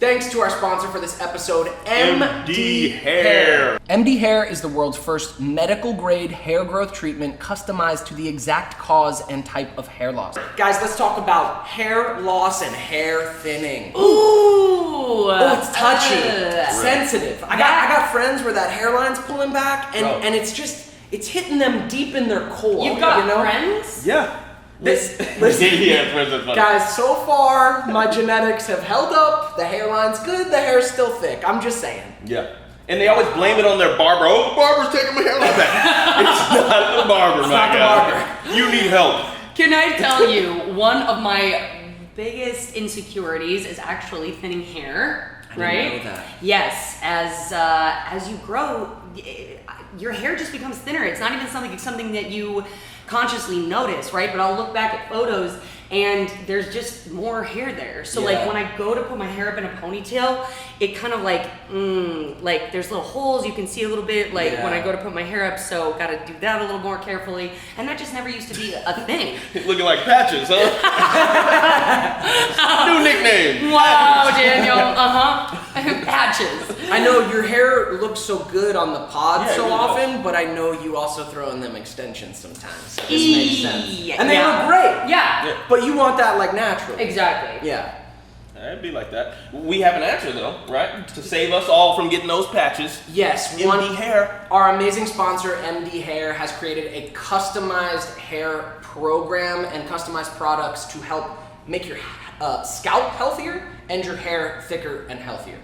Thanks to our sponsor for this episode, MD Hair. MD Hair is the world's first medical-grade hair growth treatment customized to the exact cause and type of hair loss. Guys, let's talk about hair loss and hair thinning. Ooh! Oh, it's touchy, sensitive. I got friends where that hairline's pulling back, and it's just, it's hitting them deep in their core. You've got friends? Yeah. Guys, so far my genetics have held up. The hairline's good. The hair's still thick. I'm just saying. Yeah. And they always blame it on their barber. Oh, the barber's taking my hairline back. It's not the barber, it's not the barber. You need help. Can I tell you, one of my biggest insecurities is actually thinning hair. Right? I didn't know that. Yes, as you grow, your hair just becomes thinner. It's not even something that you consciously notice, right? But I'll look back at photos and there's just more hair there. So like when I go to put my hair up in a ponytail, it kind of like there's little holes you can see a little bit when I go to put my hair up, so gotta do that a little more carefully. And that just never used to be a thing. Looking like Patches, huh? New nickname. Wow, Daniel. Patches. I know your hair looks so good on the pod so often, but I know you also throw in them extensions sometimes. So this makes sense. And they look great. Yeah. But you want that like natural. Exactly. Yeah. It'd be like that. We have an answer though, right? To save us all from getting those patches. Yes, MD Hair. Our amazing sponsor, MD Hair, has created a customized hair program and customized products to help make your scalp healthier and your hair thicker and healthier.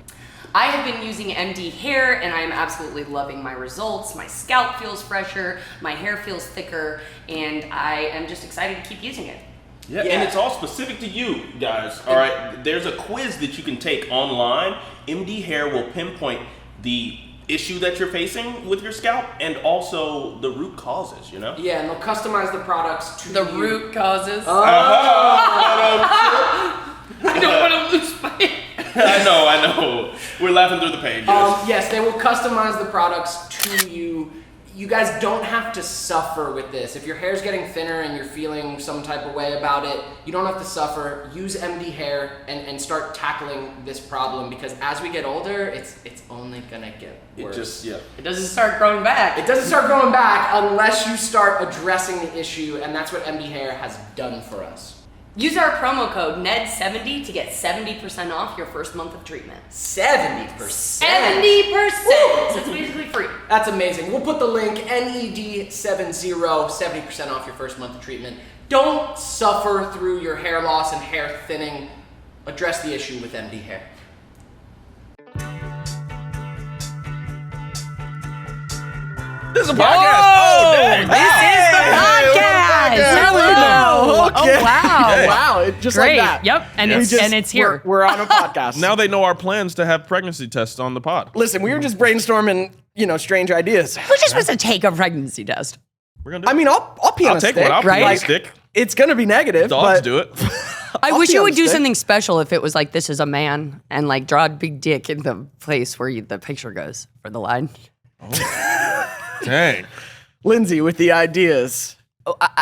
I have been using MD Hair and I am absolutely loving my results. My scalp feels fresher, my hair feels thicker, and I am just excited to keep using it. Yeah, and it's all specific to you guys. All right, there's a quiz that you can take online. MD Hair will pinpoint the issue that you're facing with your scalp and also the root causes, you know? Yeah, and they'll customize the products to the root causes. I don't want to lose my hair. I know. We're laughing through the pages. Yes, they will customize the products to you. You guys don't have to suffer with this. If your hair's getting thinner and you're feeling some type of way about it, you don't have to suffer. Use MD Hair and start tackling this problem, because as we get older, it's only gonna get worse. It doesn't start growing back. It doesn't start growing back unless you start addressing the issue, and that's what MD Hair has done for us. Use our promo code NED70 to get 70% off your first month of treatment. 70%? 70%! So it's basically free. That's amazing. We'll put the link, NED70, 70% off your first month of treatment. Don't suffer through your hair loss and hair thinning. Address the issue with MD Hair. This is a podcast. This is the podcast. Hello. Okay. Oh wow. Hey. Wow. Just Great. like that. Yep. And it's here. We're on a podcast. Now they know our plans to have pregnancy tests on the pod. Listen, we were just brainstorming, strange ideas. We're just supposed to take a pregnancy test. We're gonna do it. I mean, I'll pee on a take stick. one. I'll pee right? on a Like, stick. It's gonna be negative. Dogs but do it. I I'll wish pee you on would a do stick. something special if it was like, this is a man, and like draw a big dick in the place where the picture goes for the line. Dang. Lindsey with the ideas.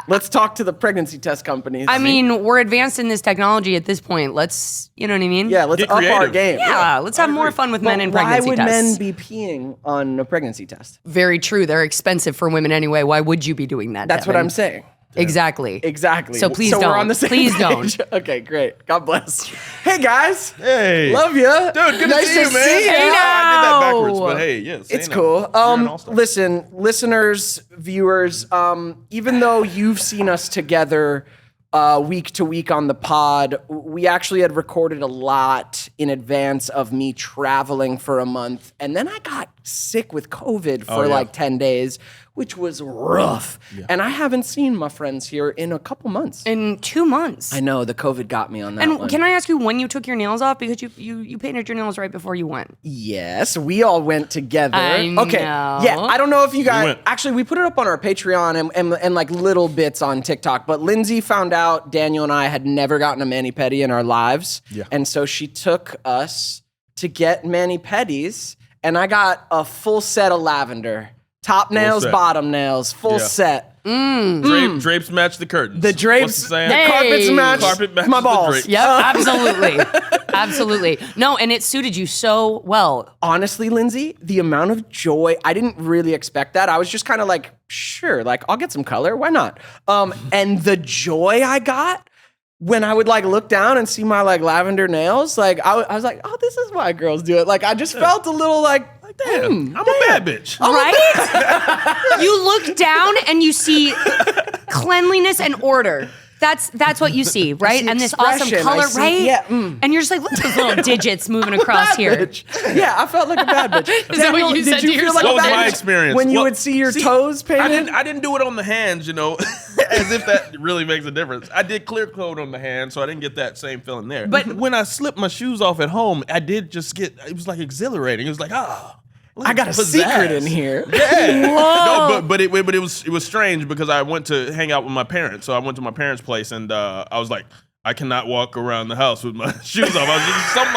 Let's talk to the pregnancy test companies. I mean, we're advanced in this technology at this point. Let's, you know what I mean? yeah, let's Get up our creative. game. Yeah, let's have more fun with men in pregnancy Why would tests. men be peeing on a pregnancy test? Very true. They're expensive for women anyway. Why would you be doing that? That's what Devin? I'm saying. Exactly. Exactly. So please We're don't. on the same Please page. don't. Okay, great. God bless. Hey guys. Hey. Love you. Dude, good nice to see you, man. see ya. Hey, I did that backwards, now. but hey, yeah. It's cool. You're an all-star. Listen, listeners, viewers, even though you've seen us together week to week on the pod, we actually had recorded a lot in advance of me traveling for a month. And then I got sick with COVID for like 10 days, which was rough. Yeah. And I haven't seen my friends here in a couple months. In 2 months. I know, the COVID got me on that And one. can I ask you when you took your nails off? Because you painted your nails right before you went. Yes, we all went together. I Okay, know. yeah, I don't know if you guys... went. Actually, we put it up on our Patreon and like little bits on TikTok, but Lindsey found out Daniel and I had never gotten a mani-pedi in our lives. Yeah. And so she took us to get mani-pedis, and I got a full set of lavender. Top nails, set. bottom nails, full Yeah. set. Drapes match the curtains. The drapes, What's the saying? the carpets match Carpet matches my the balls. drapes. Yep, absolutely. Absolutely. No, and it suited you so well. Honestly, Lindsey, the amount of joy, I didn't really expect that. I was just kind of like, sure, like I'll get some color. Why not? And the joy I got when I would like look down and see my like lavender nails, like I was like, oh, this is why girls do it. Like I just felt a little like, Damn, I'm a bad bitch. Right? You look down and you see cleanliness and order. That's what you see, right? see And this awesome expression. color, I see- right? yeah, And you're just like, look at those little digits moving across bad here. bitch. Yeah, I felt like a bad bitch. Is that what you said did you to feel like yourself? a What was bad my bitch experience? when you Well, would see your see, toes painted? I didn't do it on the hands, as if that really makes a difference. I did clear coat on the hands, so I didn't get that same feeling there. But- when I slipped my shoes off at home, I did just it was like exhilarating. It was like, I got a secret in here. Yeah. No, but it was strange because I went to hang out with my parents. So I went to my parents' place and I was like, I cannot walk around the house with my shoes off. I was just something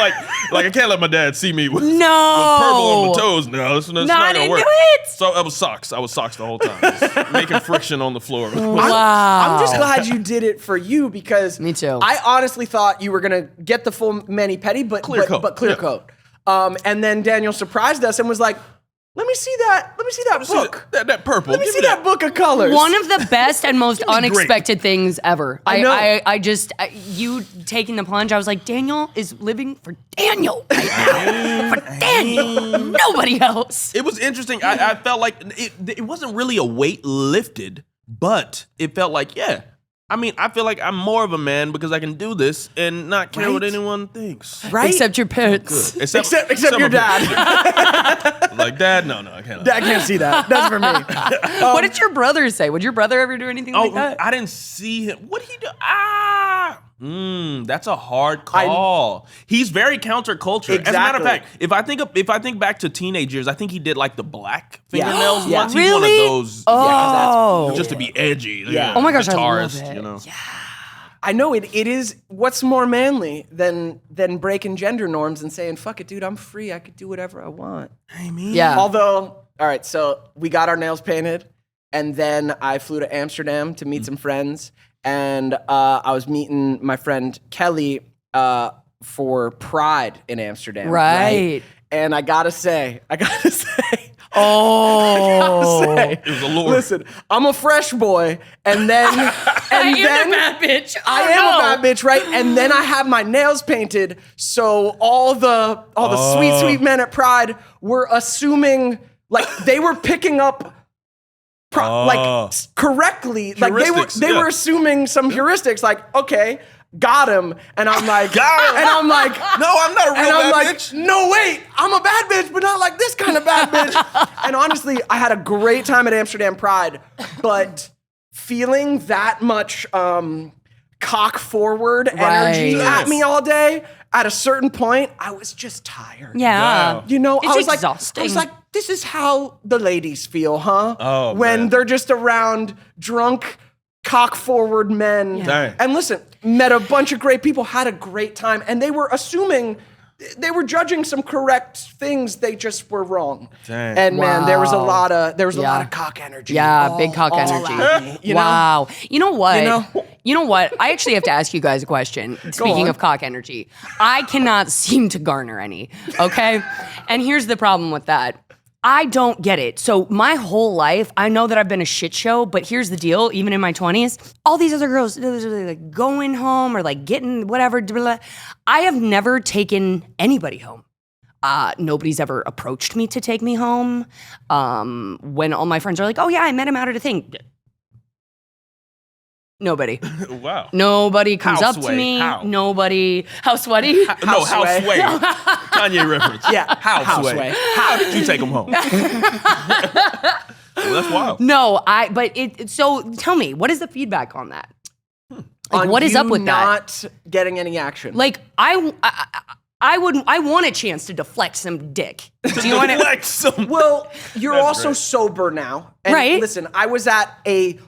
like I can't let my dad see me with, with purple on my toes. No, that's not gonna into work. it. So I was socks the whole time, just making friction on the floor. Wow. I'm just glad you did it for you because Me too. I honestly thought you were gonna get the full mani-pedi, but Clear coat. but clear Yeah. coat. And then Daniel surprised us and was like, "Let me see that book. That purple. Let me Give see that book of colors." One of the best and most me grape. unexpected things ever. I know. I just, you taking the plunge, I was like, Daniel is living for Daniel right now. For Daniel. Nobody else. It was interesting. I felt like it wasn't really a weight lifted, but it felt like, yeah. I mean, I feel like I'm more of a man because I can do this and not care what Right. anyone thinks. right? Except your parents. Except my your parents. dad. Like, Dad, no, I can't. Dad can't see that. That's for me. What did your brother say? Would your brother ever do anything like that? I didn't see him. What did he do? That's a hard call. He's very counterculture. As a matter of fact, Exactly. if I think back to teenage years, I think he did like the black fingernails Yeah. once. He's one of Really? those. Oh. Just to be edgy. Yeah. Oh my gosh, I love guitarist, it. you know. I know it is. What's more manly than breaking gender norms and saying, "Fuck it, dude, I'm free. I could do whatever I want." Yeah. Although, all right, so we got our nails painted, and then I flew to Amsterdam to meet some friends, and I was meeting my friend Kelly for Pride in Amsterdam. Right. And I gotta say, Oh. It was a lure. listen, I'm a fresh boy, and then I am a bad bitch. I am a bad bitch, right? And then I have my nails painted, so all the sweet men at Pride were assuming, like they were picking up, correctly, like Heuristics, they yeah. were assuming some heuristics, like okay, got him, and I'm like, Got him. and I'm like, No, I'm not a real and I'm bad like, bitch. no, wait, I'm a bad bitch, but not like this kind of bad bitch. And honestly, I had a great time at Amsterdam Pride, but feeling that much cock forward energy Right. at me all day, at a certain point, I was just tired. Yeah. Wow. You know, It's I was exhausting. like, this is how the ladies feel, huh? Oh, when man. they're just around drunk, cock forward men. Yeah. Dang. And listen, met a bunch of great people, had a great time, and they were assuming, they were judging some correct things, they just were wrong. Dang. And man, there was a Wow. lot of Yeah. cock energy. Yeah, big cock all energy. at me, you know? Wow. You know what? You know? what? I actually have to ask you guys a question. Speaking on. of cock energy, I cannot seem to garner any, okay? And here's the problem with that. I don't get it. So my whole life, I know that I've been a shit show, but here's the deal, even in my 20s, all these other girls, they're like going home or like getting whatever. Blah, blah. I have never taken anybody home. Nobody's ever approached me to take me home. When all my friends are like, oh yeah, I met him out at a thing. Nobody. Wow. Nobody comes How up to sway? me. How? Nobody. How sweaty? No, how sway. sway. Kanye reference. Yeah, How how sway. sway. How did you take him home? Well, that's wild. No, but so tell me, what is the feedback on that? Like, On what is you up with that? not getting any action. Like, I want a chance to deflect some dick. Do you want to? Deflect some. Well, you're That's also great. sober now. And Right. listen, I was at a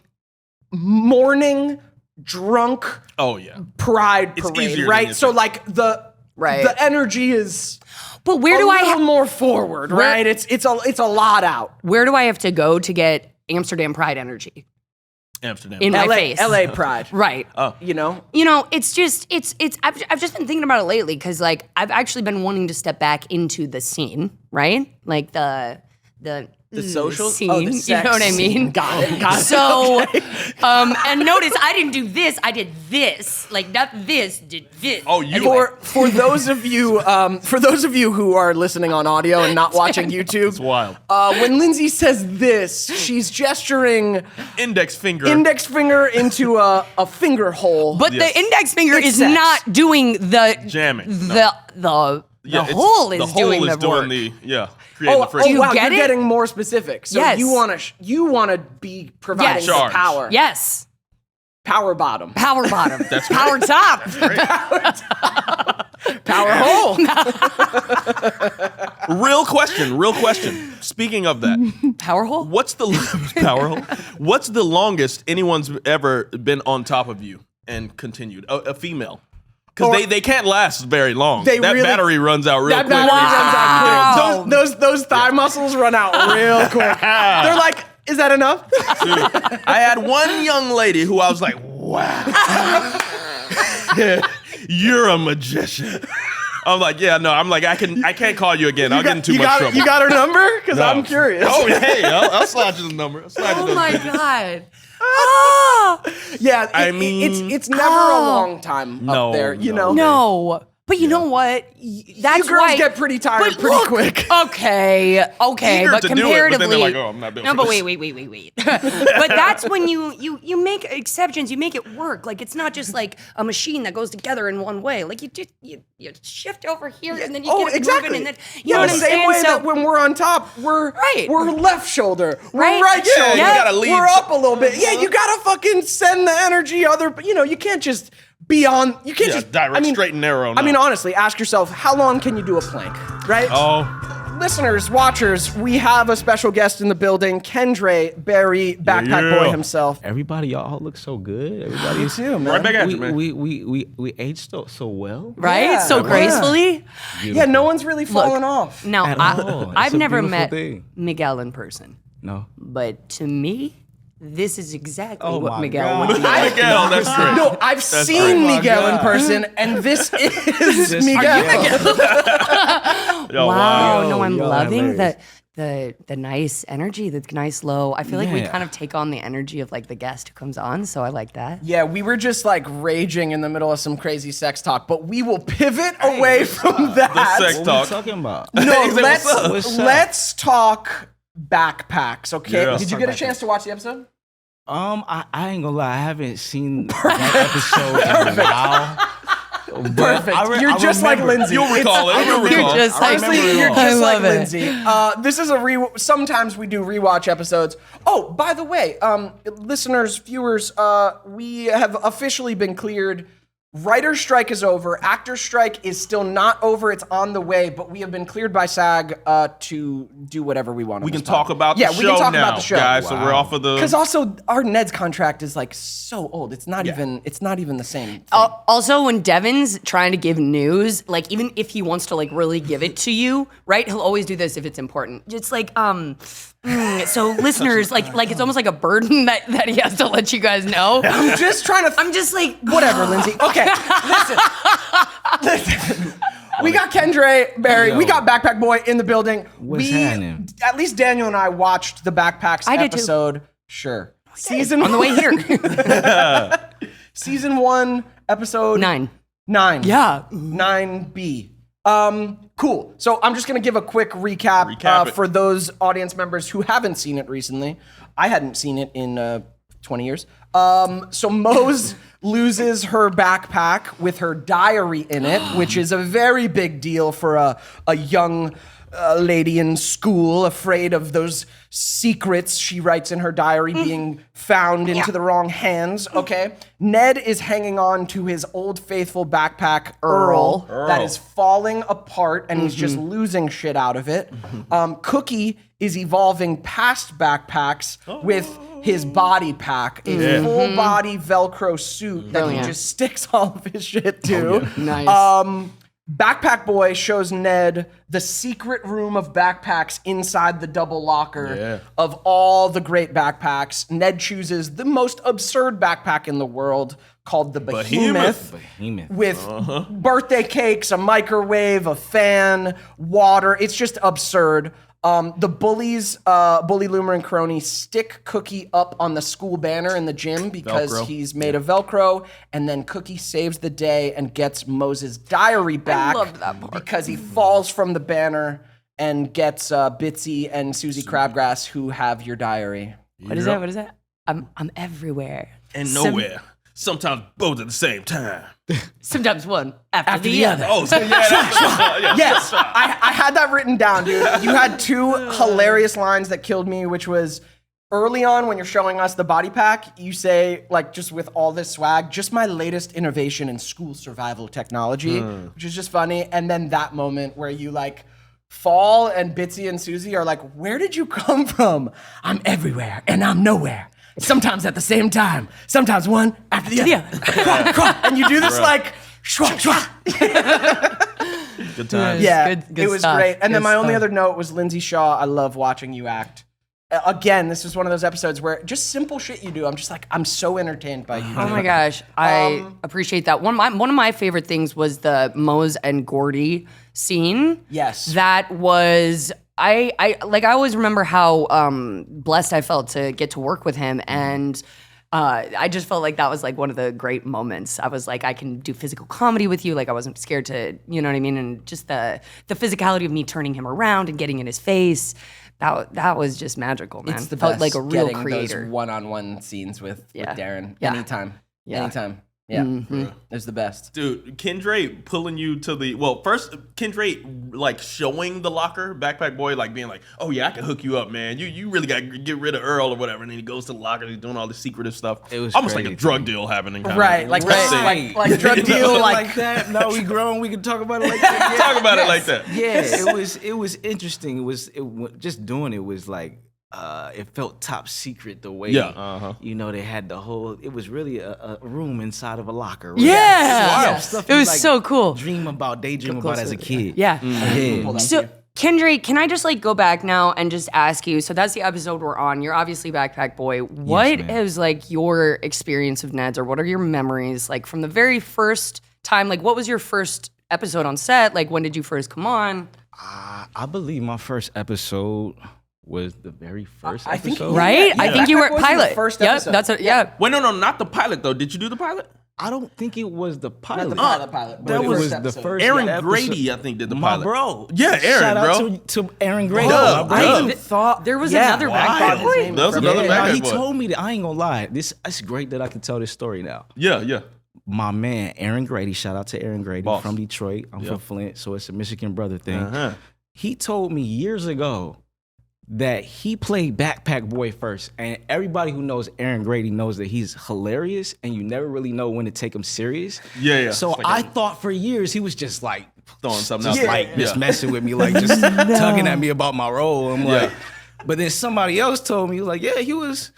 morning drunk Oh yeah. pride It's parade, easier than right? you So think. like the energy is But where a do I little have? more forward, Where- right? It's a lot out. Where do I have to go to get Amsterdam Pride energy? Amsterdam. in my LA, face. LA pride. Right. You know? It's just I've just been thinking about it lately because like I've actually been wanting to step back into the scene, right? Like the social scene. Oh, the You sex know what I scene. mean? Got it. So, and notice I didn't do this. I did this. Like not this. Did this. Oh, you Anyway. For those of you who are listening on audio and not watching YouTube, It's wild. when Lindsey says this, she's gesturing Index finger. into a finger hole. But Yes. the index finger It's is sex. not doing the Jamming. The Yeah, hole is the hole doing is the work. doing creating the Oh friction. wow, get you're it? getting more specific. So Yes. you wanna be providing Yes. the Charge. power. Yes. Power bottom. Power bottom. That's power top. Power hole. Real question. Speaking of that, Power hole. what's the power hole? What's the longest anyone's ever been on top of you and continued? A female. Because Or- they can't last very long. They that really- battery runs out real That quick. battery runs out Wow. quick. Those thigh muscles run out real quick. They're like, is that enough? Dude, I had one young lady who I was like, wow. You're a magician. I'm like, yeah, no. I'm like, I can't call you again. I'll get in too much trouble. You got her number? Because No. I'm curious. Oh, hey, I'll slide you the number. Oh my god. Ah. Yeah, I mean- it's never a long time No, up there, you know. No. But you know what? That's You girls why get pretty tired but pretty look, quick. Okay, Eager but to do it, comparatively, but then they're like, oh, I'm not built no, for but this. wait. But that's when you make exceptions. You make it work. Like it's not just like a machine that goes together in one way. Like you shift over here and then you get it exactly. moving and then you know what I'm the same saying. way So that when we're on top, we're Right. left shoulder, we're Right. right Yeah, shoulder, you gotta lead we're some- up a little bit. Yeah, you gotta fucking send the energy. You can't just be on. You can't Yeah, just direct, straight and narrow. I mean, no. honestly, ask yourself, how long can you do a plank, right? Oh, Listeners, watchers, we have a special guest in the building, Kendre Berry, backpack Yeah. boy himself. Everybody, y'all look so good. Everybody, too, man. right back at we, you, man. we aged so well. right, Yeah. so Yeah. gracefully. Yeah, no one's really falling off. Now At all. It's I've a never beautiful met thing. Miguel in person, No. but to me, this is exactly Oh what my Miguel God. would be. Miguel, that's great. No, I've seen great. Miguel Oh my in God. person, and this is This- Miguel. Yo, Wow, Yo, no, I'm y'all loving hilarious. the nice energy, the nice low. I feel like we Yeah. kind of take on the energy of like the guest who comes on, so I like that. Yeah, we were just like raging in the middle of some crazy sex talk, but we will pivot away from that. sex What talk. we talking about? No, He said, let's "What's up?" What's up? let's talk backpacks. Okay, Yeah. did you get a chance to watch the episode? I ain't gonna lie, I haven't seen that episode in a while. But Perfect. I You're I just like remember- Lindsey. You'll recall it. You'll You're recall it. just like Honestly, remember it you're all. just I like love it. Lindsey. This is sometimes we do rewatch episodes. Oh, by the way, listeners, viewers, we have officially been cleared. Writer's strike is over. Actor's strike is still not over. It's on the way, but we have been cleared by SAG to do whatever we want. We can talk about the yeah, show we can talk now, about the show, guys. So we're off of the. Because also our Ned's contract is like so old. It's not even. It's not even the same. Thing. Also, when Devin's trying to give news, like even if he wants to like really give it to you, right? He'll always do this if it's important. It's like, so listeners, like it's almost like a burden that he has to let you guys know. I'm just trying to. I'm just like, Whatever, Lindsay. Okay, listen. We got Kendre Berry. We got Backpack Boy in the building. What's happening? At least Daniel and I watched the Backpacks I did too. episode. Sure. Season on the way here. Season 1, episode 9. 9. Yeah. 9B. Cool. So I'm just gonna give a quick recap, Recap it. for those audience members who haven't seen it recently. I hadn't seen it in 20 years. So Mose loses her backpack with her diary in it, which is a very big deal for a young lady in school, afraid of those secrets she writes in her diary being found into the wrong hands. Okay. Ned is hanging on to his old faithful backpack, Earl. That is falling apart and he's just losing shit out of it. Cookie is evolving past backpacks with his body pack, a full body Velcro suit that he Brilliant. just sticks all of his shit to. Nice. Backpack Boy shows Ned the secret room of backpacks inside the double locker of all the great backpacks. Ned chooses the most absurd backpack in the world called the Behemoth. With birthday cakes, a microwave, a fan, water. It's just absurd. The bullies, Bully, Loomer, and Crony stick Cookie up on the school banner in the gym because he's made of Velcro, and then Cookie saves the day and gets Moses' diary back. I loved that part. Because he falls from the banner and gets Bitsy and Susie Crabgrass, who have your diary. What is that? What is that? I'm everywhere. And nowhere. Sometimes both at the same time. Sometimes one after the other. Oh, so Yes, I had that written down, dude. You had two hilarious lines that killed me, which was early on when you're showing us the body pack, you say, like, just with all this swag, just my latest innovation in school survival technology, which is just funny. And then that moment where you, like, fall and Bitsy and Susie are like, where did you come from? I'm everywhere and I'm nowhere. Sometimes at the same time. Sometimes one after the other. And you do this like, shwa, shwa. Good times. Yeah, Good it was stuff. great. And then Good my only stuff. other note was Lindsey Shaw. I love watching you act. Again, this is one of those episodes where just simple shit you do, I'm just like, I'm so entertained by you. Oh my gosh, I appreciate that. One of my favorite things was the Mose and Gordy scene. Yes. That was I always remember how blessed I felt to get to work with him, and I just felt like that was like one of the great moments. I was like, I can do physical comedy with you. Like I wasn't scared to, you know what I mean? And just the physicality of me turning him around and getting in his face. That was just magical, man. It's the Felt best like a real getting creator. those one-on-one scenes with Darren. Yeah. Anytime. Yeah. Anytime. Yeah. It's the best. Dude, Kendre pulling you to the first Kendre like showing the locker, Backpack Boy like being like, oh yeah, I can hook you up, man. You really got to get rid of Earl or whatever, and then he goes to the locker, he's doing all this secretive stuff. It was almost like a crazy. drug deal happening. Kinda. Right. Like like drug deal, like that. No, we grown. We can talk about it like that. Talk about it like that. Yeah, it was interesting. Just doing it was like it felt top secret the way you know they had the whole. It was really a room inside of a locker. Right? Yeah. Stuff It you, was like, so cool. daydream about as a kid. Yeah. Yeah. So, Kendre, can I just like go back now and just ask you? So that's the episode we're on. You're obviously Backpack Boy. What is like your experience of Neds, or what are your memories like from the very first time? Like, what was your first episode on set? Like, when did you first come on? I believe my first episode was the very first I think- episode. Right? Yeah. I think you were Backpack Boys was pilot. the first Yep, episode. that's a, yeah. Wait, no, not the pilot though. Did you do the pilot? I don't think it was the pilot. not the pilot. But That the was first the episode. first Aaron episode. Grady, I think, did the My pilot. bro. Yeah, Aaron, Shout out bro. to Aaron Grady. Dub, my bro. Dub. thought There was another I Backpack thought his Boy. name That was forever. another Yeah, Backpack he Boy. told me that. I ain't gonna lie. It's great that I can tell this story now. Yeah. My man, Aaron Grady, shout out to Aaron Grady Boss. from Detroit. I'm from Flint, so it's a Michigan brother thing. Uh-huh. He told me years ago that he played Backpack Boy first, and everybody who knows Aaron Grady knows that he's hilarious, and you never really know when to take him serious. Yeah. So It's like I thought for years he was just like throwing something just else. like just messing with me, like just tugging at me about my role. I'm like, but then somebody else told me, like, yeah, he was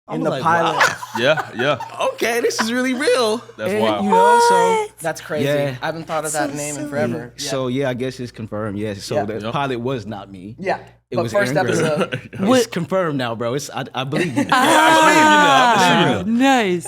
in I'm the like, pilot. wow, Yeah. okay, this is really real. That's And, wild. You know, so That's crazy. Yeah. I haven't thought of that name in forever. Yeah. so yeah, I guess it's confirmed. Yeah, so Yeah. the pilot was not me. yeah. It But was first Aaron Grady. episode. It's confirmed now, bro. I believe you. Nice.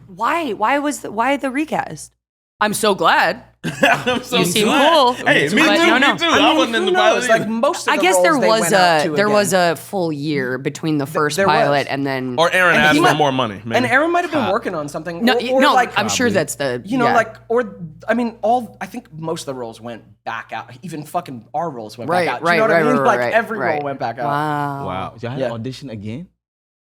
Why the recast? I'm so glad. I'm so You seem glad. cool. Hey, me But too. no. Me too. I wasn't in the who pilot. knows? Like either. most of I the guess roles there they was went out to was again. a full year between the first there pilot was. and then Or Aaron And asked he for might- more money. Maybe. And Aaron might have been working on something. no, or no, like, I'm sure that's the you know, yeah. like, or I mean, I think most of the roles went back out. Even fucking our roles went right, back out. Do right, you know what right, I mean? right, Like right, every right. role went back out. Wow. Wow, y'all had Yeah. an audition again?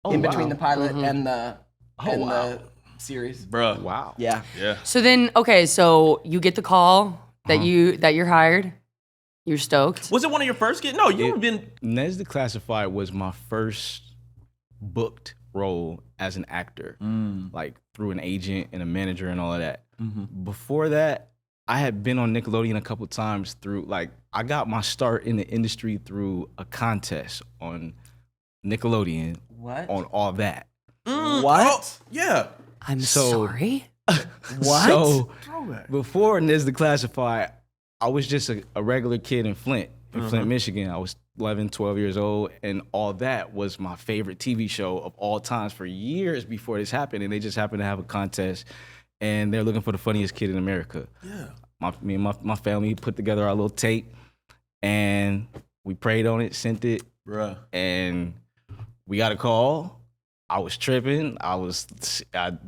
Oh, In wow. between the pilot and the wow. series. Bruh. Wow. Yeah. Yeah. So then, okay, so you get the call that you're hired. You're stoked. Was it one of your first gigs? No, you've been. Neds Declassified was my first booked role as an actor, like through an agent and a manager and all of that. Before that, I had been on Nickelodeon a couple times through, like, I got my start in the industry through a contest on Nickelodeon What? on All That. What? Yeah. I'm So- sorry. What? So before Neds Declassified, I was just a regular kid in Flint, Michigan. I was 11, 12 years old, and All That was my favorite TV show of all times for years before this happened, and they just happened to have a contest, and they're looking for the funniest kid in America. Yeah. Me and my family put together our little tape, and we prayed on it, sent it, and we got a call. I was tripping. I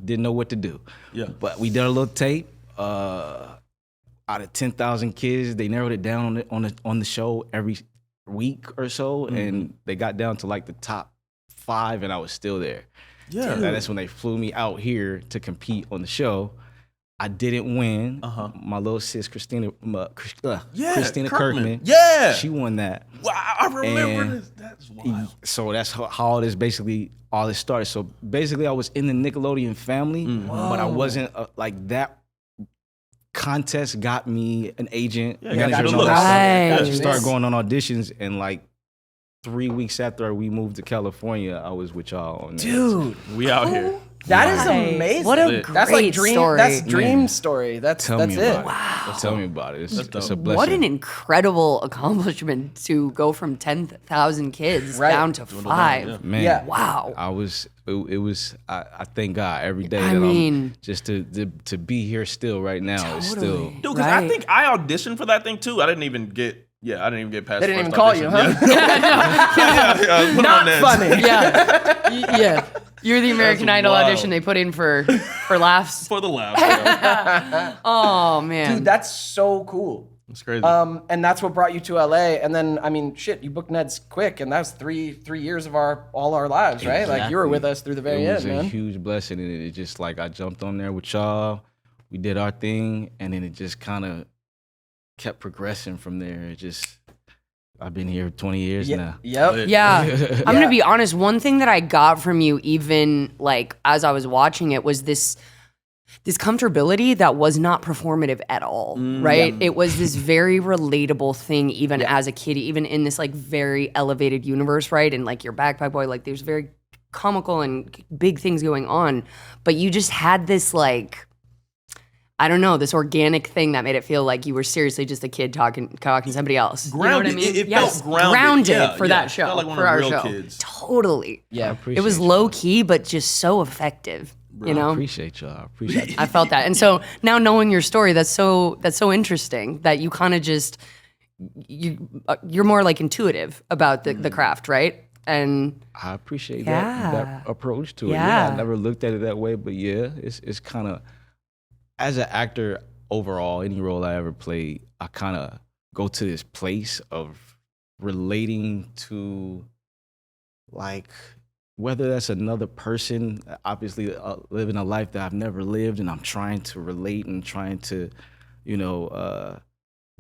didn't know what to do. Yeah. But we did a little tape. Out of 10,000 kids, they narrowed it down on the show every week or so, and they got down to like the top 5, and I was still there. Yeah. And that's when they flew me out here to compete on the show. I didn't win. My little sis, Christina Kirkman. Yeah. She won that. Wow, I remember this. That's wild. So that's how it is basically all this started. So basically I was in the Nickelodeon family, but I wasn't like that. Contest got me an agent, manager, and all that stuff. Started going on auditions, and like 3 weeks after we moved to California, I was with y'all on Neds. Dude, we out here. That is amazing. What a that's like great dream story. That's dream story. That's it. Wow. Tell me about it. It's a blessing. What an incredible accomplishment to go from 10,000 kids down to 5. Man, Yeah. Wow. I thank God every day that I'm just to be here still right now is still. Dude, because I think I auditioned for that thing too. I didn't even get past. They didn't even first call audition. you, huh? Yeah, put Not on Neds. funny. Yeah. You're the American Idol wild. audition they put in for laughs. For the laugh. Yeah. Oh, man. Dude, that's so cool. It's crazy. And that's what brought you to LA. And then, I mean, shit, you booked Neds quick, and that was three years of all our lives, right? Like you were with us through the very end, man. It was a huge blessing, and it just like I jumped on there with y'all. We did our thing, and then it just kind of kept progressing from there. It just. I've been here 20 years now. Yep. Yeah. I'm going to be honest. One thing that I got from you, even like as I was watching it, was this comfortability that was not performative at all, right? It was this very relatable thing, even as a kid, even in this like very elevated universe, right? And like your Backpack Boy, like there's very comical and big things going on, but you just had this like, I don't know, this organic thing that made it feel like you were seriously just a kid talking to somebody else. Grounded. You know what I mean? It felt grounded. For that show. Felt like one for of our the real show. kids. Totally. Yeah. It was low key, but just so effective. You know? I appreciate y'all. I felt that. And so now knowing your story, that's so interesting that you kind of just you're more like intuitive about the craft, right? And I appreciate that approach to it. Yeah. I never looked at it that way, but yeah, it's kind of as an actor overall, any role I ever played, I kind of go to this place of relating to, like, whether that's another person, obviously living a life that I've never lived, and I'm trying to relate and trying to,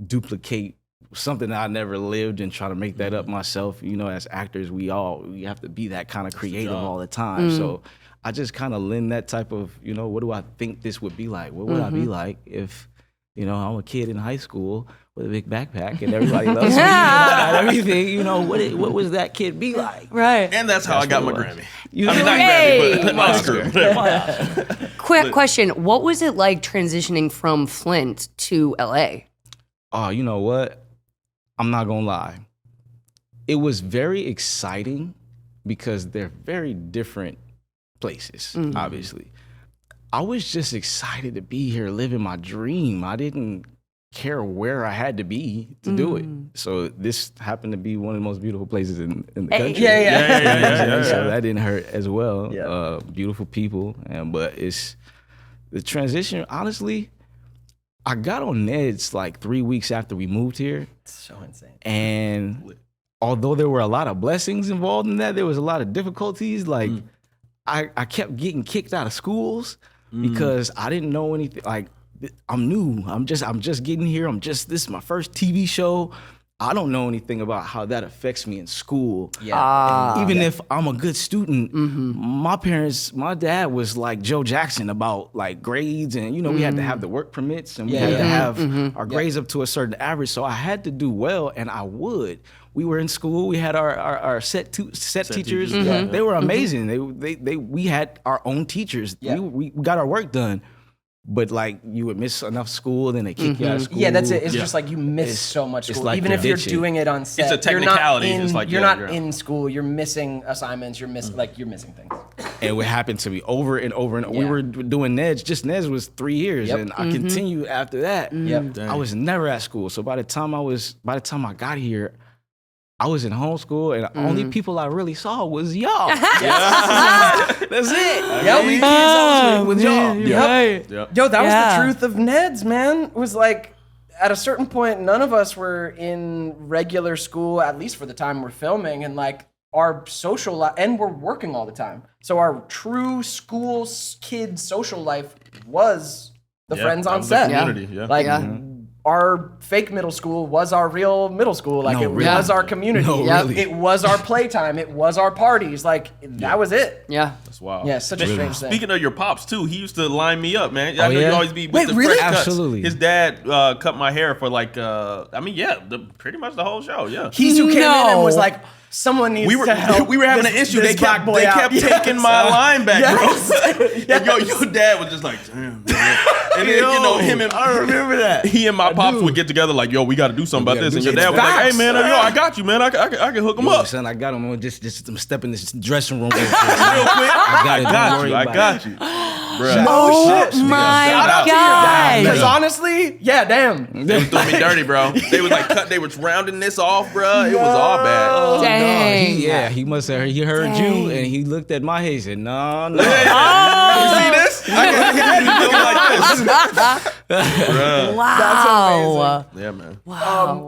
duplicate something that I never lived and try to make that up myself. You know, as actors, we have to be that kind of creative all the time. So I just kind of lend that type of, what do I think this would be like? What would I be like if, I'm a kid in high school with a big backpack and everybody loves me and everything, what was that kid be like? right. And that's how I got my Grammy. Not Grammy, but Oscar. Quick question. What was it like transitioning from Flint to LA? Oh, you know what? I'm not gonna lie. It was very exciting because they're very different places, obviously. I was just excited to be here living my dream. I didn't care where I had to be to do it. So this happened to be one of the most beautiful places in the country. Yeah. So that didn't hurt as well. Yeah. Beautiful people. But it's the transition, honestly, I got on Neds like 3 weeks after we moved here. It's so insane. And although there were a lot of blessings involved in that, there was a lot of difficulties. Like I kept getting kicked out of schools because I didn't know anything. Like I'm new. I'm just getting here. This is my first TV show. I don't know anything about how that affects me in school. Yeah. Even if I'm a good student, my dad was like Joe Jackson about like grades, and we had to have the work permits, and we had to have our grades up to a certain average. So I had to do well, and I would. We were in school. We had our set teachers. They were amazing. We had our own teachers. We got our work done. But like you would miss enough school, then they kick you out of school. Yeah, that's it. It's just like you miss so much it's school. like Even if you're ditching. doing it on set, It's a technicality. You're not in, It's like, you're yeah, not you're- in school. You're missing assignments. You're missing you're missing things. And it would happen to me over and over and we Yeah. were doing Neds. Just Neds was 3 years, Yep. and I continued after that. Yep. I was never at school. So by the time I got here, I was in homeschool, and the only people I really saw was y'all. That's it. Yeah, we kids always with y'all. Yep. Yep. Yo, that was Yeah. the truth of Neds, man. Was like at a certain point, none of us were in regular school, at least for the time we're filming, and like our social life, and we're working all the time. So our true school kid social life was the Yeah, friends that on was the set. community, yeah. Like Yeah. our fake middle school was our real middle school. Like No, it really. was our community. No, really. It was our playtime. It was our parties. Like that was it. Yeah. That's wild. Yeah, such a strange thing. Speaking of your pops too, he used to line me up, man. I know yeah? you always be with Wait, the really? fresh cuts. Absolutely. His dad cut my hair for like, pretty much the whole show. Yeah. He's who came in and No. was like, someone needs We were to help. we were having this- an issue. this They black kept boy out. taking Yes. my line back, Yes. bro. And your dad was just like, damn, man. And then, him and I remember that. he and my pops would get together like, yo, we got to do something about gotta this. do And your dad was something. like, hey, man, Facts. yo, I got you, man. I can hook him Yo, up. son, I got him. Just step in this dressing room. Real quick. I I got you. Bruh. Oh shit. my Shout out to your god. Because honestly, yeah, damn. They threw me dirty, bro. They was like they was rounding this off, bro. It was all bad. Dang. He must have. He heard you, Dang. and he looked at my hair. He said, "No, no." You see this? I got Bruh. Wow. Yeah, man.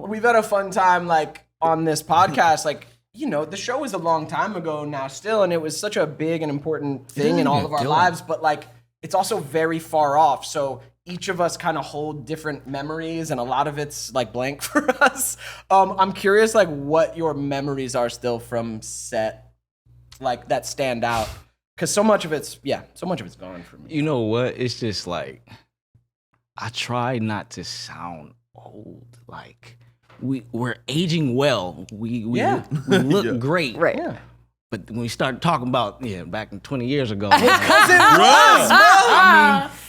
We've had a fun time, like, on this podcast. Like, you know, the show was a long time ago now still, and it was such a big and important thing in all of our lives, but, like, it's also very far off. So each of us kind of hold different memories, and a lot of it's, like, blank for us. I'm curious, like, what your memories are still from set, like, that stand out. Because so much of it's gone for me. You know what? It's just like I try not to sound old. Like we're aging well. We look great. Right. Yeah. But when we start talking about back in 20 years ago,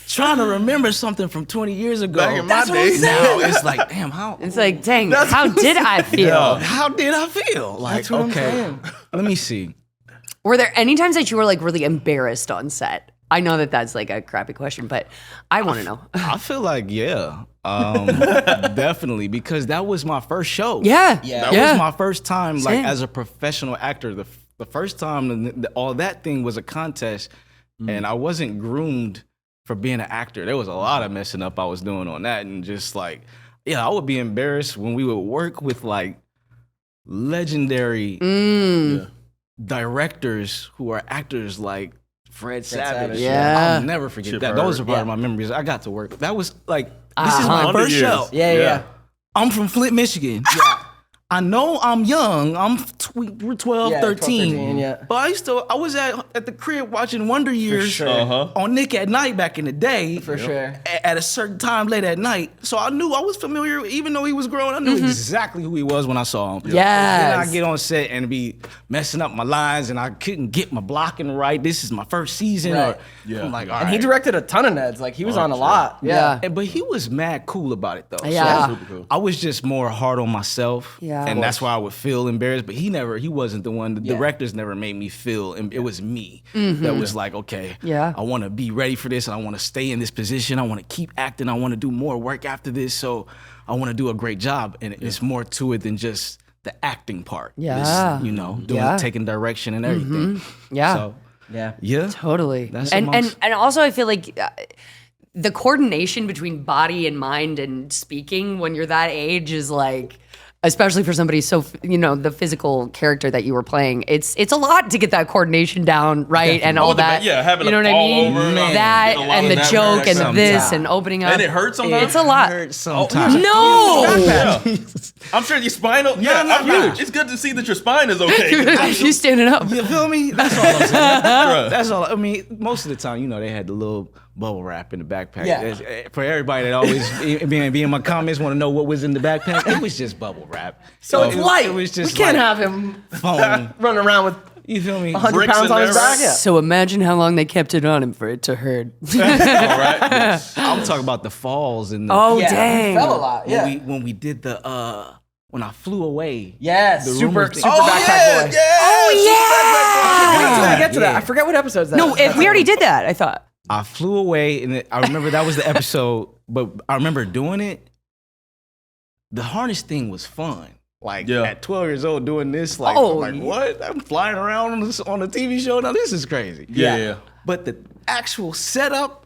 trying to remember something from 20 years ago. Back in my day. Now it's like, damn, how It's like, dang, how did I feel? how did I feel? Like, That's what I'm okay, saying. let me see. Were there any times that you were like really embarrassed on set? I know that that's like a crappy question, but I want to know. I feel like definitely, because that was my first show. Yeah. Yeah. That was my first time, like, Same. as a professional actor. The first time all that thing was a contest, and I wasn't groomed for being an actor. There was a lot of messing up I was doing on that, and just like, I would be embarrassed when we would work with like legendary directors who are actors like Fred Savage. Savage. Yeah. I'll never forget Chip that. Those Hurd. are part of my mememories. I got to work. That was like, this is my Wonder first Years. show. Yeah. I'm from Flint, Michigan. Yeah. I know I'm young. We're 12, Yeah, 13. 13, yeah. But I was at the crib watching Wonder Years sure. on Nick at Night back in the day. For sure. At a certain time late at night. So I knew I was familiar, even though he was growing. I knew exactly who he was when I saw him. Mm-hmm. Yes. Then I get on set and be messing up my lines, and I couldn't get my blocking right. This is my first season. Right. I'm like, all And he right. directed a ton of Neds. Like, he was on a lot. Yeah. But he was mad cool about it, though. Yeah. So Super cool. I was just more hard on myself. Yeah. And that's why I would feel embarrassed. But he wasn't the one. The Yeah. directors never made me feel. It was me that was like, okay, Yeah. I want to be ready for this, and I want to stay in this position. I want to keep acting. I want to do more work after this. So I want to do a great job. And it's more to it than just the acting part. Yeah. It's, taking direction and everything. Yeah. So, Yeah. yeah. Totally. That's and amongst- also I feel like the coordination between body and mind and speaking when you're that age is like, especially for somebody so, the physical character that you were playing, it's a lot to get that coordination down, right? And all that. having you know to what I fall mean? over. That Get a lot and of the that joke work and sometimes. this and opening up. And it hurts sometimes? It's a lot. Hurt sometimes. No. Yeah. I'm sure your spinal. Yeah, not much. it's good to see that your spine is okay. You standing up. You feel me? That's all I'm saying. That's all. I mean, most of the time, they had the little bubble wrap in the backpack. Yeah. For everybody that always be in my comments want to know what was in the backpack, it was just bubble wrap. So it's light. It was just we can't like have him foam. running around with You feel me? 100 Bricks pounds in on his there, back. Yeah. So imagine how long they kept it on him for it to hurt. All right. I'm talking about the falls and the, Oh, Yeah, dang. he fell a lot. Yeah. when we did the when I flew away. Yes, The super rumors thing. backpack boy. Oh, I get to that. Yeah. I forget what episode that. No, is. we already did that, I thought. I flew away, and I remember that was the episode. But I remember doing it. The harness thing was fun. Like Yeah. at 12 years old, doing this. Like, Oh, I'm like, yeah. what? I'm flying around on a TV show. Now this is crazy. Yeah. But the actual setup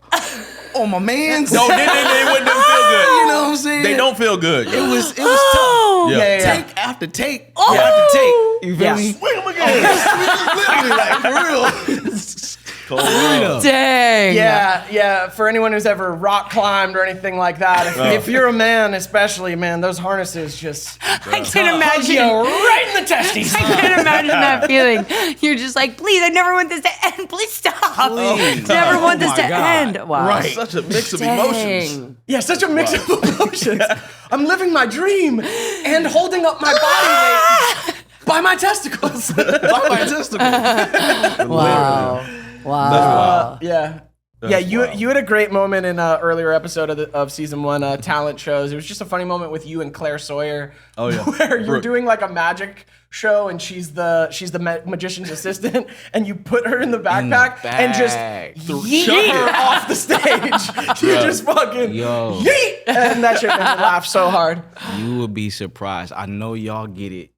on my man's. No, they wouldn't feel good. You know what I'm saying? They don't feel good. It was tough. Yeah. Yeah. Take after take after take. You feel Yes. me? Swing 'em again. Literally, like for real. Dang. Yeah. For anyone who's ever rock climbed or anything like that, if you're a man, especially, man, those harnesses just I can hug imagine. you right in the testes. I can imagine that feeling. You're just like, please, I never want this to end. Please stop. Please. Never Oh want this my to God. end. Wow. Right. Such a mix of emotions. Dang. Yeah, such a mix of emotions. I'm living my dream and holding up my body weight by my testicles. By my testicle. Wow. Wow. Yeah. That's You wild. had a great moment in an earlier episode of season 1, talent shows. It was just a funny moment with you and Claire Sawyer. Oh, yeah. Where you're Brooke. doing like a magic show and she's the magician's assistant and you put her in the backpack and just bag. yeet her off the stage. You just fucking Yo. yeet, and that shit made me laugh so hard. You would be surprised. I know y'all get it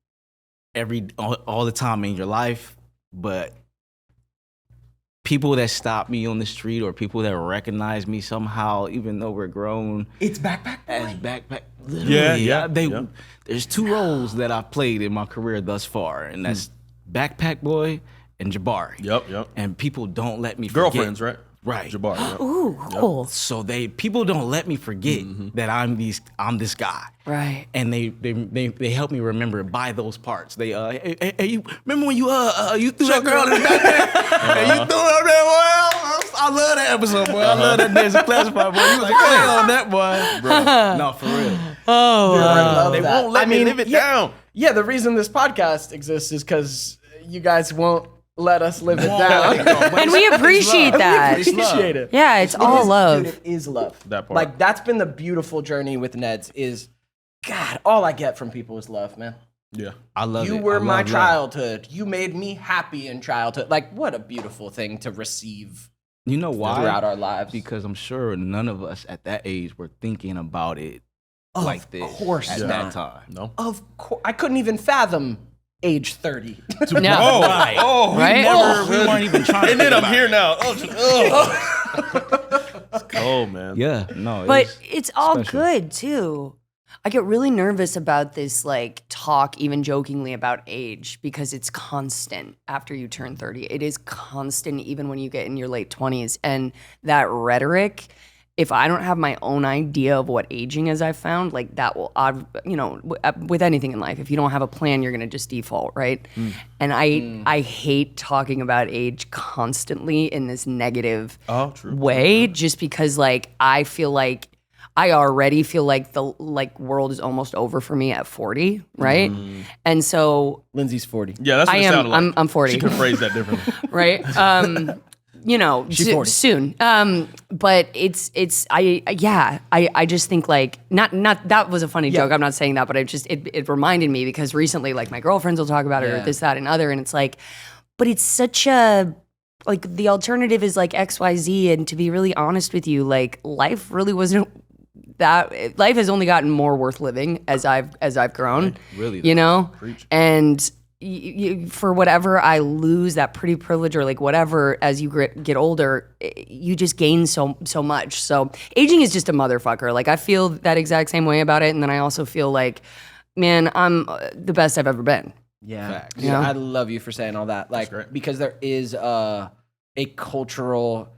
all the time in your life, but people that stop me on the street or people that recognize me somehow, even though we're grown, It's backpack as boy. backpack. Literally, Yeah. There's 2 roles that I've played in my career thus far, and that's backpack boy and Jabari. Yep. And people don't let me forget. Girlfriends, right? Right. Jabbar. Yep. Ooh, cool. So people don't let me forget that I'm this guy. Right. And they help me remember by those parts. They hey, you remember when you threw that girl in the backpack and you threw her up there, boy? I love that episode, boy. I love that Declassified, boy. You was playing on that, boy. No, for real. Oh, I love They that. won't let me live it down. Yeah, the reason this podcast exists is because you guys won't let us live it down. and we appreciate that. We appreciate it. Yeah, it's all love. Dude, it is love. That part. Like, that's been the beautiful journey with Neds is, God, all I get from people is love, man. Yeah. I love it. You I were my love love. childhood. You made me happy in childhood. Like, what a beautiful thing to receive You know why? throughout our lives. Because I'm sure none of us at that age were thinking about it like this. Of course at not. that time. No. Of course. I couldn't even fathom age 30. No. Oh, Right. oh, Right? We weren't even trying to And then think I'm about here it. now. Oh, it's cold, man. Yeah, no. But it's all special. good too. I get really nervous about this like talk, even jokingly about age, because it's constant after you turn 30. It is constant even when you get in your late 20s. And that rhetoric, if I don't have my own idea of what aging is, I've found, like that will, with anything in life, if you don't have a plan, you're going to just default, right? And I hate talking about age constantly in this negative Oh, true. way, just because like I feel like I already feel like the world is almost over for me at 40, right? And so, Lindsay's 40. Yeah, that's what I it am- sounded like. I'm 40. She could phrase that differently. right? She's 40. Soon. But I just think like not that was a funny joke. I'm not saying that, but it reminded me because recently like my girlfriends will talk about it or Yeah. this, that, and other, and it's like, but it's such a like the alternative is like XYZ, and to be really honest with you, like life really wasn't that. Life has only gotten more worth living as I've grown. Really, you know, Preach. and. For whatever I lose that pretty privilege or like whatever as you get older, you just gain so much. So aging is just a motherfucker. Like I feel that exact same way about it, and then I also feel like, man, I'm the best I've ever been. Yeah. Facts. Yeah. Yeah. I love you for saying all that. Like, great. because there is a cultural,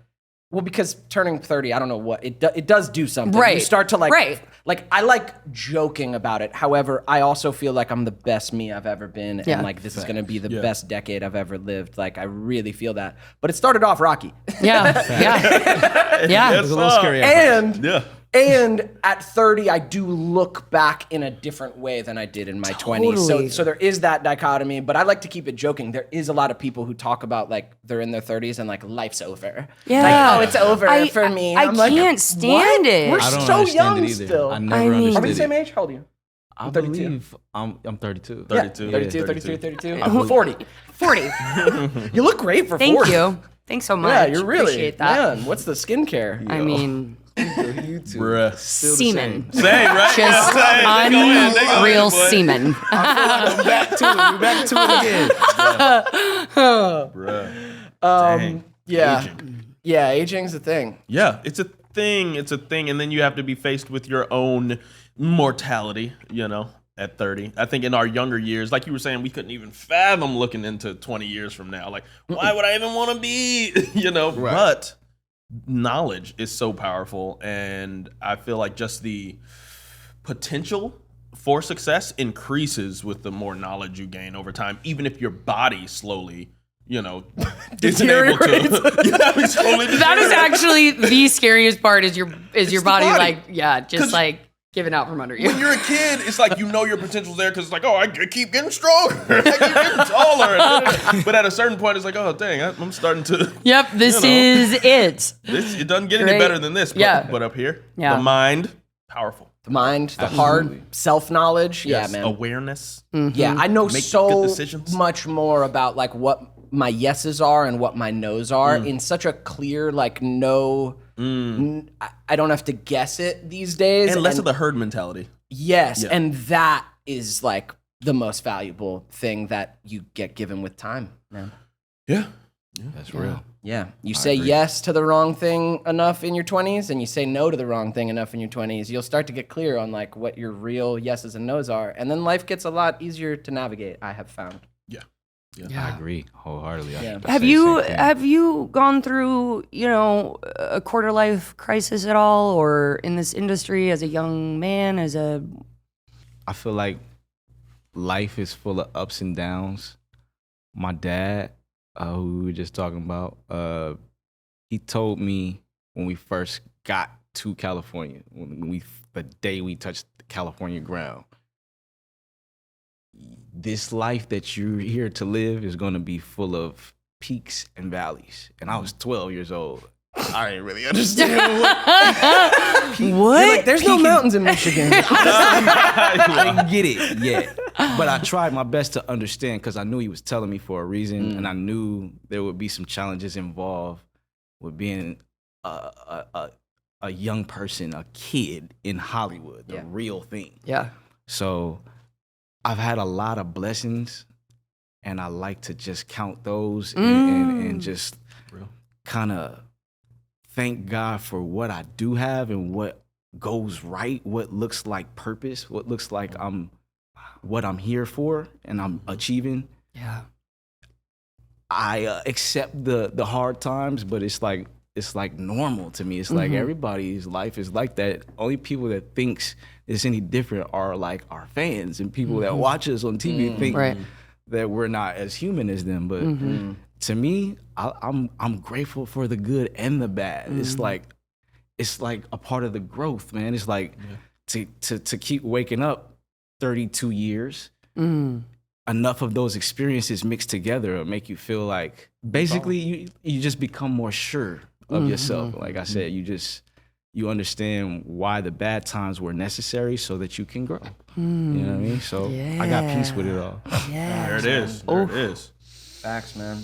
well, because turning 30, I don't know what, it does do something. You Right. start to like, Right. like, I like joking about it. However, I also feel like I'm the best me I've ever been. Yeah. And like, this is going to be the Yeah. best decade I've ever lived. Like, I really feel that. But it started off rocky. Yeah, yeah, yeah. It was a little scary. at first. And Yeah. And at 30, I do look back in a different way than I did in my 20s. So there is that dichotomy, but I like to keep it joking. There is a lot of people who talk about like they're in their 30s and like life's over. Yeah. Like, oh, it's over for me. I I'm like, can't stand it. We're I don't so understand young it either. still. I never Are we understood the same it. age? How old are you? I 32. believe I'm 32. 32. Yeah, Yeah, 32, 32. I believe- 40. 40. You look great for Thank 40. you. Thanks so much. Yeah, you're really, Appreciate that. man, what's the skincare? I mean, Bruh. semen. Same, right? Just Yeah, same. unreal semen. I'm back to it. We're back to it again. Bruh. Yeah. Aging. Yeah, aging's a thing. Yeah, it's a thing. It's a thing. And then you have to be faced with your own mortality, at 30. I think in our younger years, like you were saying, we couldn't even fathom looking into 20 years from now. Like, why would I even want to be, But knowledge is so powerful. And I feel like just the potential for success increases with the more knowledge you gain over time, even if your body slowly isn't able to. Deteriorates. Slowly That is actually the scariest part is your body, body. like, yeah, 'Cause just like giving out from under you. When you're a kid, it's like your potential's there because it's like, oh, I keep getting stronger, I keep getting taller. But at a certain point, it's like, oh, dang, I'm starting to. Yep, this is it. It doesn't get any Great. better than this. But, Yeah. but up here, Yeah. the mind, powerful. The mind, the heart, self-knowledge. Yes, Yeah, man. awareness. Yeah, I know Make good so decisions. much more about like what my yeses are and what my nos are in such a clear like no. I don't have to guess it these days. And less of the herd mentality. Yes, Yeah. and that is like the most valuable thing that you get given with time, man. Yeah. That's real. Yeah, you say yes to the wrong thing enough in your 20s and you say no to the wrong thing enough in your 20s, you'll start to get clear on like what your real yeses and nos are, and then life gets a lot easier to navigate, I have found. I agree wholeheartedly. Yeah. Have you gone through, a quarter life crisis at all, or in this industry as a young man, I feel like life is full of ups and downs. My dad, who we were just talking about, he told me when we first got to California, the day we touched the California ground, this life that you're here to live is going to be full of peaks and valleys. And I was 12 years old. I didn't really understand what? You're like, there's no mountains in Michigan. I didn't get it yet, but I tried my best to understand because I knew he was telling me for a reason, and I knew there would be some challenges involved with being a young person, a kid in Hollywood, the real thing. Yeah. So I've had a lot of blessings, and I like to just count those and just kind of thank God for what I do have and what goes right, what looks like purpose, what looks like what I'm here for and I'm achieving. Yeah. I accept the hard times, but it's like normal to me. It's like everybody's life is like that. Only people that thinks it's any different are like our fans and people that watch us on TV think that we're not as human as them. But to me, I'm grateful for the good and the bad. It's like a part of the growth, man. It's like to keep waking up 32 years. Enough of those experiences mixed together will make you feel like basically you just become more sure of yourself. Like I said, you understand why the bad times were necessary so that you can grow. You know what I mean? So I got peace with it all. Yeah. There it is. There it is. Facts, man.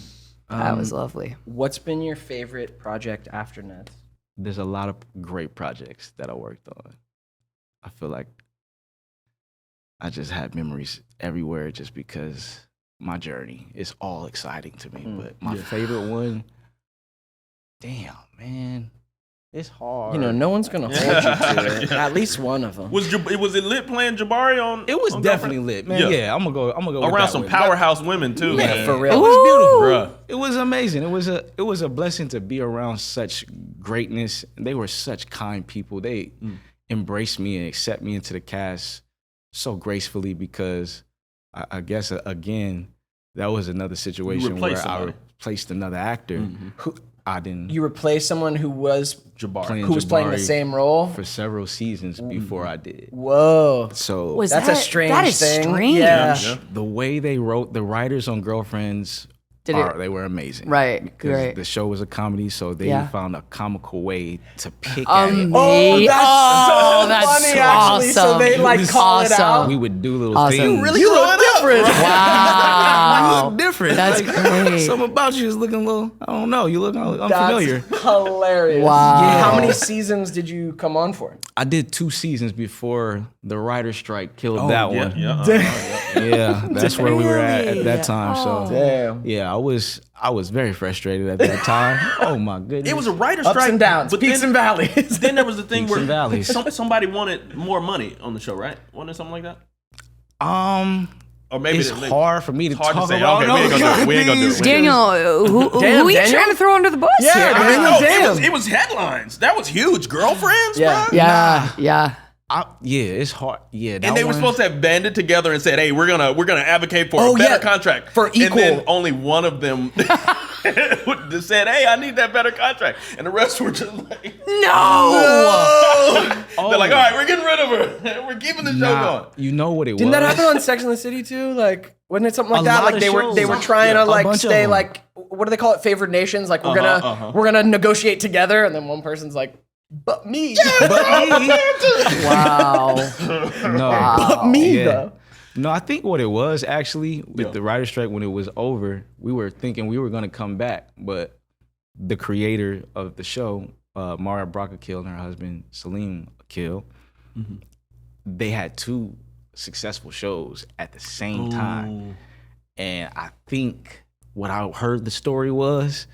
That was lovely. What's been your favorite project after Neds? There's a lot of great projects that I worked on. I feel like I just have memories everywhere just because my journey is all exciting to me. But my favorite one, damn, man, it's hard. No one's gonna hold you to it. At least one of them. Was it lit playing Jabari on? It was on definitely Girlfriend? lit, man. Yeah, I'm gonna go with Around that some one. powerhouse women too, Yeah, man. for real. It was beautiful. Bruh. It was amazing. It was a blessing to be around such greatness. They were such kind people. They embraced me and accept me into the cast so gracefully because I guess again that was another situation where replaced I somebody. replaced another actor who I didn't. You replaced someone who was Jabari. playing the Jabari same role. for several seasons before I did. Whoa. So Was That's that, a strange that is thing. strange. Yeah. the way they wrote the writers on Girlfriends, they were amazing. Right, Because right. the show was a comedy, so they found a comical way to pick at it. Oh, that's so funny, actually. So awesome. they like was call it out. We would do little Awesome. things. You Really look different. Wow. You look different. That's great. Something about you is looking a little, I don't know, you look unfamiliar. That's hilarious. Wow. Yeah. How many seasons did you come on for? I did 2 seasons before the writer's strike killed that one. Yeah, that's where we were at that time. So Damn. yeah, I was very frustrated at that time. Oh my goodness. It was a writer's Ups strike, and downs, but peaks then, and valleys. then there was the thing Peaks and where valleys. somebody wanted more money on the show, right? Wasn't it something like that? Or maybe it's they- hard for me to hard to talk say. about. Okay, we ain't gonna do it. We ain't gonna do it. Daniel, who Damn, are you Daniel? trying to throw under the bus Yeah, here? I mean, No, damn. it was headlines. That was huge. Girlfriends, Yeah. bro. Yeah. Yeah, it's hard. Yeah, that And they were one- supposed to have banded together and said, "Hey, we're gonna advocate for Oh, a better yeah, contract for And then equal. only one of them said, "Hey, I need that better contract," and the rest were just like, No. "They're like, all right, we're getting rid of her. We're keeping the show Nah, going." you know what it Didn't was? that happen on Sex and the City too? Like, wasn't it something like A that? lot Like of they were shows. trying to A like bunch of stay them. like, what do they call it? Favored nations. Like we're gonna negotiate together, and then one person's like, but me, Wow. No, but me Yeah. though. No, I think what it was actually with the writer's strike when it was over, we were thinking we were gonna come back, but the creator of the show, Mara Brockakil and her husband Salim Akil, they had 2 successful shows at the same time, and I think what I heard the story was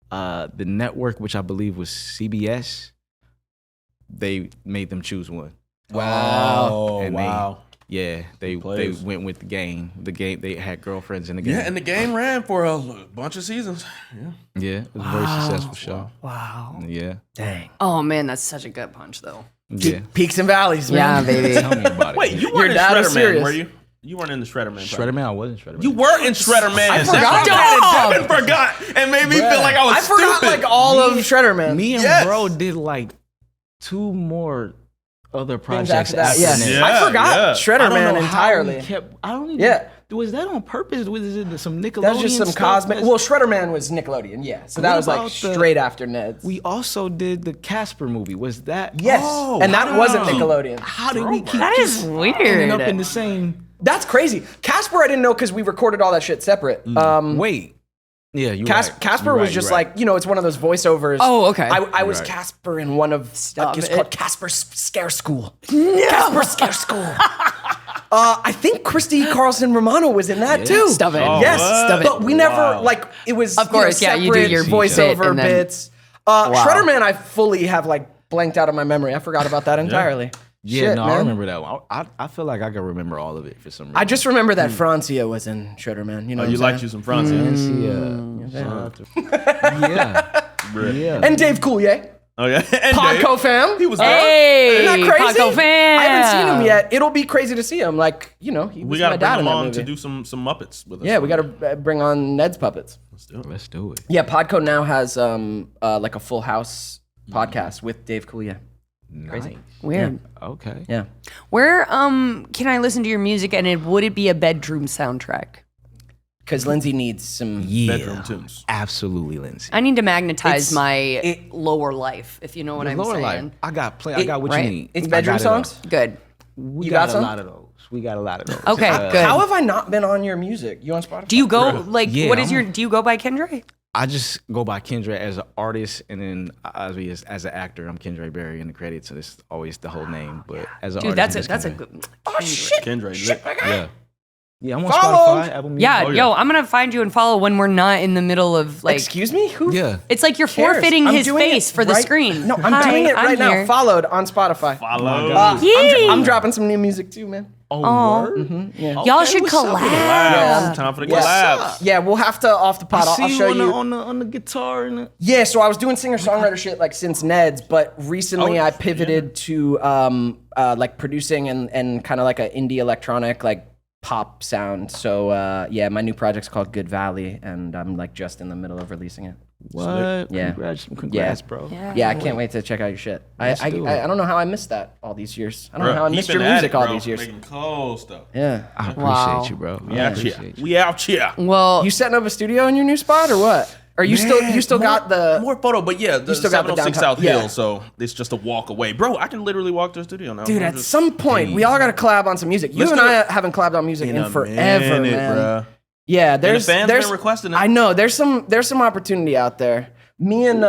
the network, which I believe was CBS, they made them choose one. Wow. And wow. they plays. went with the game. The game, they had girlfriends in the game. Yeah, and the game ran for a bunch of seasons. Yeah, it was a very successful show. Wow. Yeah, Dang. Oh man, that's such a gut punch though. yeah. Peaks and valleys, man. Yeah, baby. Tell me about it. Wait, man. you weren't in dad is Shredder Man, serious. were you? You weren't in the Shredder Man. Shredder Man? I wasn't Shredder Man. You were in Shredder Man. I forgot. Devin forgot and made me feel like I was I forgot stupid. like all of Shredder Man. Me and Yes. bro did like 2 more other Things projects after that. after Yes. that. Yeah. I forgot I Shredder don't Man know entirely. How we kept, I don't even. Yeah. Was that on purpose? Was it some Nickelodeon? That's just some stuff? cosmic. Well, Shredder Man was Nickelodeon, yeah. So that What was like about the- straight after Ned's. We also did the Casper movie. Was that? Yes, Oh, and how that did wasn't we keep- Nickelodeon. How did we keep That is ending weird. up in the same? That's crazy. Casper, I didn't know because we recorded all that shit separate. Wait. Yeah, you. Casper was just like, you know, it's one of those voiceovers. Oh, okay. I was Right. Casper in one of Stop it's it. called Casper Scare School. Casper Scare School. I think Christy Carlson Romano was in that too. Stop it. Yes, Stop it. but we never like it was. Of course, you know, yeah, you do separate your voiceover bit and then- bits. Shredder Man, I fully have like blanked out of my memory. I forgot about that entirely. Yeah, Shit, no, man. I remember that one. I feel like I can remember all of it for some reason. I just remember that Francia was in Shredder Man. You know, Oh, what you I'm liked saying? you some Francia. yeah. Yeah. And Dave Coulier, Oh yeah, and Podco Dave, fam. he was there. Hey, Isn't that crazy? Paco fan. I haven't seen him yet. It'll be crazy to see him. Like, you know, he was We my gotta dad bring in him that on movie. to do some Muppets with us. Yeah, we got to bring on Ned's puppets. Let's do it. Yeah, Podco now has like a Full House podcast with Dave Coulier. Nice. Weird. Okay. Yeah. Where can I listen to your music and would it be a bedroom soundtrack? Because Lindsey needs some. Yeah. bedroom tunes. Absolutely, Lindsay. I need to magnetize It's- my lower life, if you know what I'm Lower saying. life. I got what right? you need. It's I bedroom got it all. songs? Good. We You got, got some? a lot of those. We got a lot of those. Okay, good. How have I not been on your music? You on Spotify? Do you go like Yeah, what is I'm- your do you go by Kendre? I just go by Kendre as an artist, and then as an actor, I'm Kendre Berry in the credits, so it's always the whole name. But as an Dude, artist, that's a Kendre. good. Oh shit! Kendra, Shit, my guy. Yeah. Yeah, I'm on Followed. Spotify, Apple Music. Yeah, Oh, yeah. yo, I'm gonna find you and follow when we're not in the middle of like. Excuse me? Who? Yeah. It's like you're cares? forfeiting I'm his doing it face for the right- screen. No, I'm Hi, doing it I'm right here. now. Followed on Spotify. Follow. Yay. I'm dropping some new music too, man. Aw. word? Y'all should what's up with collab. Collabs. Time for the collabs. Yeah, we'll have to off the pod. I see I'll you show on, you. on the guitar and the, Yeah, so I was doing singer-songwriter shit like since Ned's, but recently I pivoted to like producing and kind of like an indie electronic like pop sound. So yeah, my new project's called Good Valley, and I'm like just in the middle of releasing it. What? Yeah. Congrats, bro. Yeah, I can't wait to check out your shit. I don't know how I missed that all these years. I don't know how I He's missed your been at music it, all bro, these years. Making cold stuff. Yeah. I appreciate Wow. you, bro. We out here. We out here. Well, You setting up a studio in your new spot or what? Or you still got the More photo, but yeah, the still got the 706 downtown- South Hill, yeah. so it's just a walk away. Bro, I can literally walk to the studio now. dude? I'm At just- some point, we all got to collab on some music. You Let's and do I it. haven't collabed on music in a forever, minute, man. bruh. Yeah, the fans been requesting it. I know there's some opportunity out there. Me and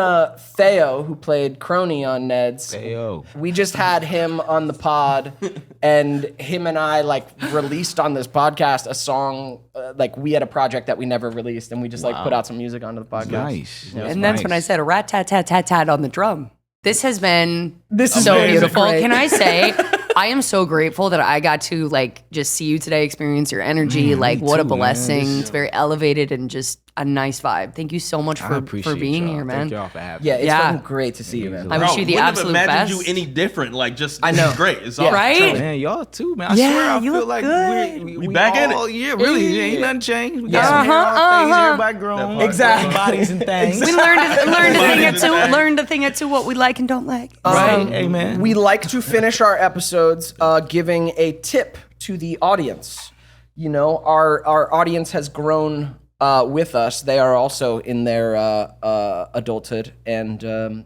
Theo, who played Crony on Neds, Yo. we just had him on the pod, and him and I like released on this podcast a song. Like we had a project that we never released, and we just like put out some music onto the podcast. Nice. and that's when I said a rat tat tat tat tat on the drum. This has been This is so amazing. beautiful. Great. Can I say, I am so grateful that I got to like just see you today, experience your energy. Like what a too, man. blessing. It's very elevated and just a nice vibe. Thank you so much I for appreciate being y'all. here, man. Thank y'all for having Yeah, me. it's Yeah. fucking great to see you, man. I wish you the wouldn't absolute have imagined best. you any different. Like, just I know. it's great. It's Yeah. all Right? Man, y'all too, man. I Yeah, swear, I you feel look like good. we back in it. all, yeah, really, ain't nothing changed. We got Yeah. some hair on our face, Uh-huh. everybody grown. Exactly. Bodies and things. We learned a thing or two what we like and don't like. Right, hey, man. We like to finish our episodes giving a tip to the audience. You know, our audience has grown with us. They are also in their adulthood and,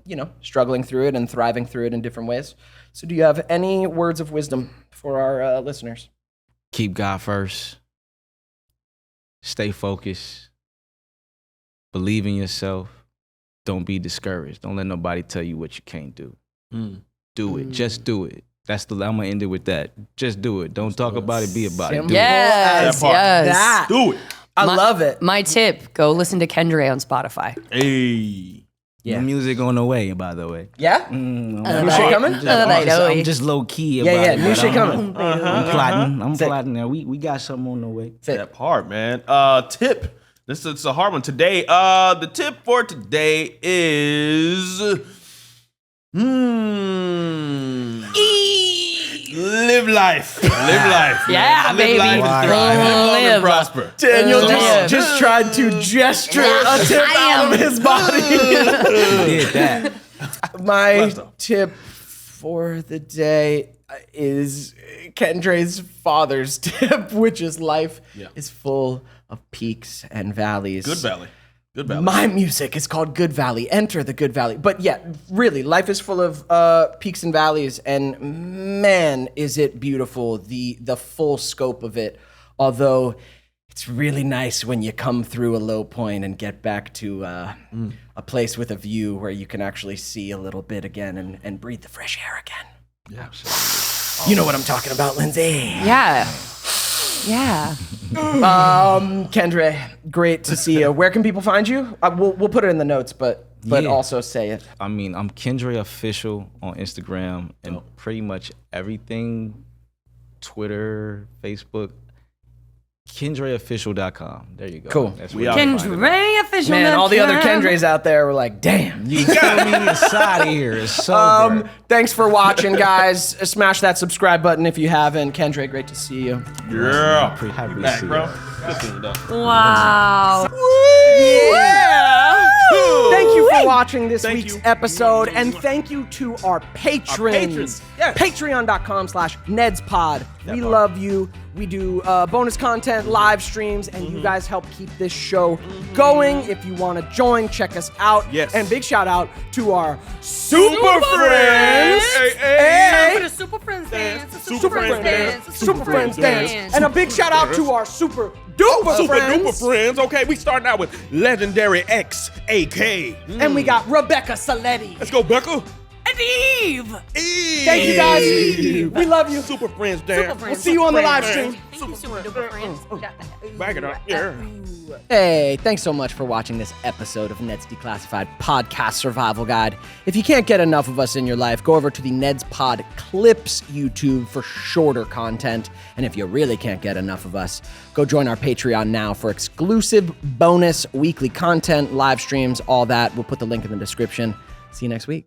you know, struggling through it and thriving through it in different ways. So do you have any words of wisdom for our listeners? Keep God first. Stay focused. Believe in yourself. Don't be discouraged. Don't let nobody tell you what you can't do. Do it. Just do it. I'm gonna end it with that. Just do it. Don't talk about it. Be about it. Simple. Do it. Yes, That part. yes. That. Do it. I love it. My tip: go listen to Kendre on Spotify. Hey. Yeah. The music on the way, by the way. Yeah? New shit coming? I'm just low key about Yeah, it. new but shit I'm- coming. I'm plotting. I'm Sick. plotting now. We got something on the way. That part, man. Tip. This is a hard one today. The tip for today is live life. Live life. Yeah, man. baby. Live life and thrive. Live long and Live. prosper. Daniel Live. just tried to gesture a tip out of his body. Did that. My tip for the day is Kendre's father's tip, which is life is full of peaks and valleys. Good valley. Good valley. My music is called Good Valley. Enter the Good Valley. But yeah, really, life is full of peaks and valleys, and man, is it beautiful, the full scope of it. Although it's really nice when you come through a low point and get back to a place with a view where you can actually see a little bit again and breathe the fresh air again. Yeah. You know what I'm talking about, Lindsey. Yeah. Yeah. Kendre, great to see you. Where can people find you? We'll put it in the notes, but Yeah. also say it. I mean, I'm Kendre Official on Instagram and pretty much everything, Twitter, Facebook, KendreOfficial.com. There you go. Cool. That's We where out you here. find it. Kendre official. Man, all the other Kendres out there were like, damn. You got me inside of here. It's so great. Thanks for watching, guys. Smash that subscribe button if you haven't. Kendre, great to see you. Yeah. Pretty happy to Back, see bro. you. Good seeing you, dog. Wow. Yeah! Thank you for watching this Thank week's you. episode, and thank you to our patrons. patrons, yes. Patreon.com/NedsPod. We love you. We do bonus content, live streams, and you guys help keep this show going. If you want to join, check us out. Yes. And big shout out to our super friends. Hey, Super Friends dance. Super Friends dance. Super Friends dance. And a big shout out to our super duper Super friends. duper friends. Okay, we starting out with Legendary XAK. And we got Rebecca Saletti. Let's go, Becca. And Eve. Thank you guys. We love you. Super friends dance. We'll see you on the live stream. Thank you, Super Duper Friends. Back it up. Yeah. Hey, thanks so much for watching this episode of Neds Declassified Podcast Survival Guide. If you can't get enough of us in your life, go over to the Neds Pod Clips YouTube for shorter content. And if you really can't get enough of us, go join our Patreon now for exclusive bonus weekly content, live streams, all that. We'll put the link in the description. See you next week.